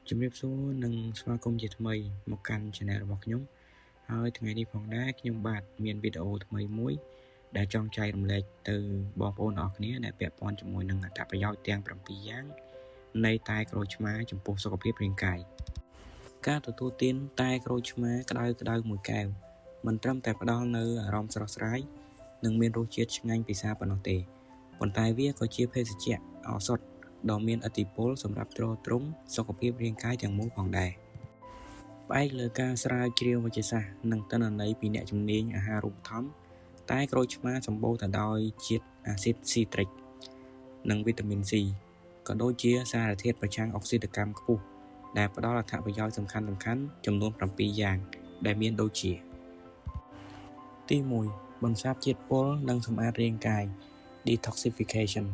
ជំរាបសួរនិងស្វាគមន៍ជាថ្មីមកកាន់ Channel របស់ខ្ញុំហើយថ្ងៃនេះផងដែរខ្ញុំបាទមានវីដេអូថ្មីមួយដែលចង់ចែករំលែកទៅបងប្អូនអរគ្នាដែលពាក់ព័ន្ធជាមួយនឹងអត្ថប្រយោជន៍ទាំង7យ៉ាងនៃតែក្រូចឆ្មាចំពោះសុខភាពរាងកាយការទទួលទានតែក្រូចឆ្មាក្តៅមួយកែវមិនត្រឹមតែផ្ដល់នូវអារម្មណ៍ស្រស់ស្រាយនិងមានរសជាតិឆ្ងាញ់ពិសាប៉ុណ្ណោះទេប៉ុន្តែវាក៏ជាភេសជ្ជៈឱសថដ៏មានឥទ្ធិពលសម្រាប់ទ្រទ្រង់សុខភាពរាងកាយទាំងមូលផងដែរផ្អែកលើការស្រាវជ្រាវវិទ្យាសាស្ត្រនិងទិន្នន័យពីអ្នកជំនាញអាហារូបត្ថម្ភតែក្រូចឆ្មាសម្បូរទៅដោយជាតិអាស៊ីតស៊ីត្រិកនិងវីតាមីន C ក៏ដូចជាសារធាតុប្រឆាំងអុកស៊ីតកម្មខ្ពស់ដែលផ្ដល់អត្ថប្រយោជន៍សំខាន់ចំនួន7យ៉ាងដែលមានដូចជាទី1បន្សាបជាតិពុលនិងសម្អាតរាងកាយ detoxification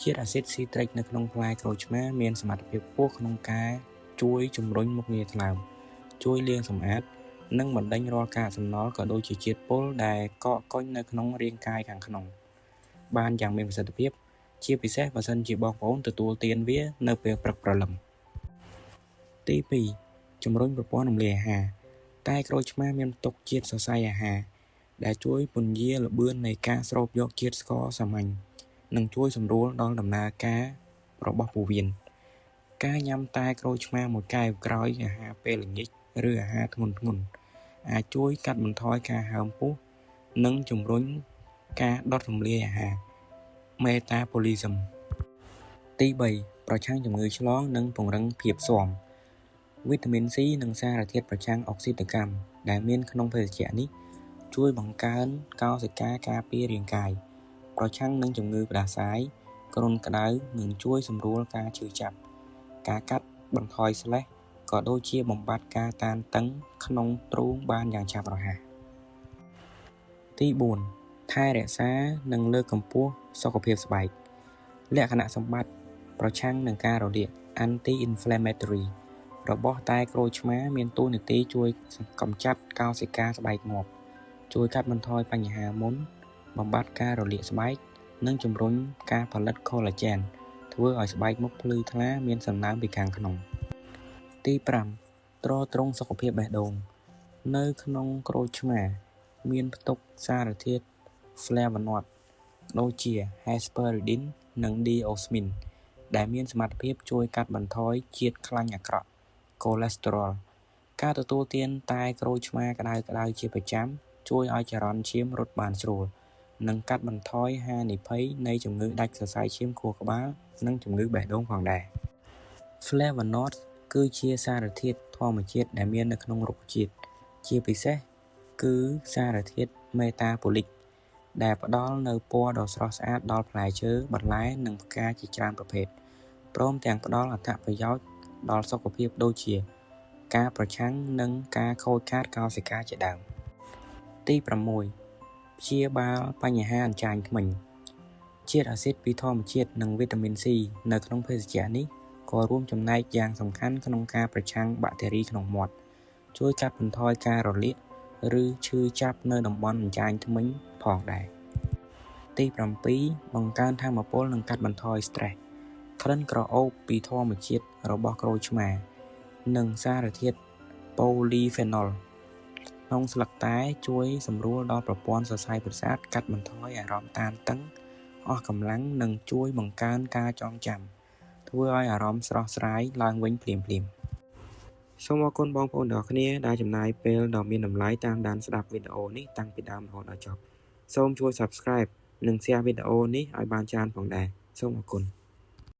ជាតិអាស៊ីតស៊ីត្រិកនៅក្នុងផ្លែក្រូចឆ្មាមានសមត្ថភាពខ្ពស់ក្នុងការជួយជំរុញមុខងារថ្លើមជួយលាងសម្អាតនិងបណ្ដេញរាល់កាកសំណល់ក៏ដូចជាជាតិពុលដែលកកកុញនៅក្នុងរាងកាយខាងក្នុងបានយ៉ាងមានប្រសិទ្ធភាពជាពិសេសបើសិនជាបងប្អូនទទួលទានវានៅពេលព្រឹកព្រលឹមទី2ជំរុញប្រព័ន្ធរំលាយអាហារតែក្រូចឆ្មាមានផ្ទុកជាតិសរសៃអាហារដែលជួយពន្យាល្បឿននៃការស្រូបយកជាតិស្ករសាមញ្ញនិងជួយសម្រួលដល់ដំណើរការរបស់ពោះវៀនការញ៉ាំតែក្រូចឆ្មាមួយកែវក្រោយអាហារពេលល្ងាចឬអាហារធ្ងន់អាចជួយកាត់បន្ថយការហើមពោះនិងជំរុញការដុតរំលាយអាហារ Metabolism ទី3ប្រឆាំងជំងឺឆ្លងនិងពង្រឹងភាពស៊ាំវីតាមីន C និងសារធាតុប្រឆាំងអុកស៊ីតកម្មដែលមានក្នុងភេសជ្ជៈនេះជួយបង្កើនកោសិកាការពាររាងកាយប្រឆាំងនឹងជំងឺផ្ដាសាយគ្រុនក្តៅនិងជួយសម្រួលការឈឺចាប់ការកាត់បន្ថយស្លេសក៏ដូចជាបំបាត់ការតានតឹងក្នុងទ្រូងបានយ៉ាងឆាប់រហ័សទី4ថែរក្សានិងលើកកម្ពស់សុខភាពស្បែកលក្ខណៈសម្បត្តិប្រឆាំងនឹងការរលាក anti-inflammatory របស់តែក្រូចឆ្មាមានតួនាទីជួយកម្ចាត់កោសិកាស្បែកងាប់ជួយកាត់បន្ថយបញ្ហាមុនបំបាត់ការរលាកស្បែកនិងជំរុញការផលិត collagen ធ្វើឲ្យស្បែកមុខភ្លឺថ្លាមានសំណើមពីខាងក្នុងទី5ទ្រទ្រង់សុខភាពបេះដូងនៅក្នុងក្រូចឆ្មាមានផ្ទុកសារធាតុ flavonoid ដូចជា hesperidin និង diosmin ដែលមានសមត្ថភាពជួយកាត់បន្ថយជាតិខ្លាញ់អាក្រក់ cholesterol ការទទួលទានតែក្រូចឆ្មាក្តៅជាប្រចាំជួយឲ្យចរន្តឈាមរត់បានស្រួលនិងកាត់បន្ថយហានិភ័យនៃជំងឺដាច់សរសៃឈាមខួរក្បាលនិងជំងឺបេះដូងផងដែរ Flavonoid គឺជាសារធាតុធម្មជាតិដែលមាននៅក្នុងរុក្ខជាតិជាពិសេសគឺសារធាតុ metabolic ដែលផ្ដល់នូវពណ៌ដ៏ស្រស់ស្អាតដល់ផ្លែឈើបន្លែនិងផ្កាជាច្រើនប្រភេទព្រមទាំងផ្ដល់អត្ថប្រយោជន៍ដល់សុខភាពដូចជាការប្រឆាំងនឹងការខូចខាតកោសិកាជាដើមទី6ព្យាបាលបញ្ហាអញ្ចាញធ្មេញជាតិអាស៊ីតពីធម្មជាតិនិងវីតាមីន C នៅក្នុងភេសជ្ជៈនេះក៏រួមចំណែកយ៉ាងសំខាន់ក្នុងការប្រឆាំងបាក់តេរីក្នុងមាត់ជួយកាត់បន្ថយការរលាកឬឈឺចាប់នៅតំបន់អញ្ចាញធ្មេញផងដែរទី7បង្កើនថាមពលនិងកាត់បន្ថយ stress ក្លិនក្រអូបពីធម្មជាតិរបស់ក្រូចឆ្មានិងសារធាតុ polyphenol ក្នុងស្លឹកតែជួយសម្រួលដល់ប្រព័ន្ធសរសៃប្រសាទកាត់បន្ថយអារម្មណ៍តានតឹងអស់កម្លាំងនិងជួយបង្កើនការចងចាំធ្វើឲ្យអារម្មណ៍ស្រស់ស្រាយឡើងវិញភ្លាមសូមអរគុណបងប្អូនទាំងអស់គ្នាដែលចំណាយពេលដ៏មានតម្លៃតាមដានស្ដាប់វីដេអូនេះតាំងពីដើមរហូតដល់ចប់សូមជួយ Subscribe និង Share វីដេអូនេះឲ្យបានច្រើនផងដែរសូមអរគុណ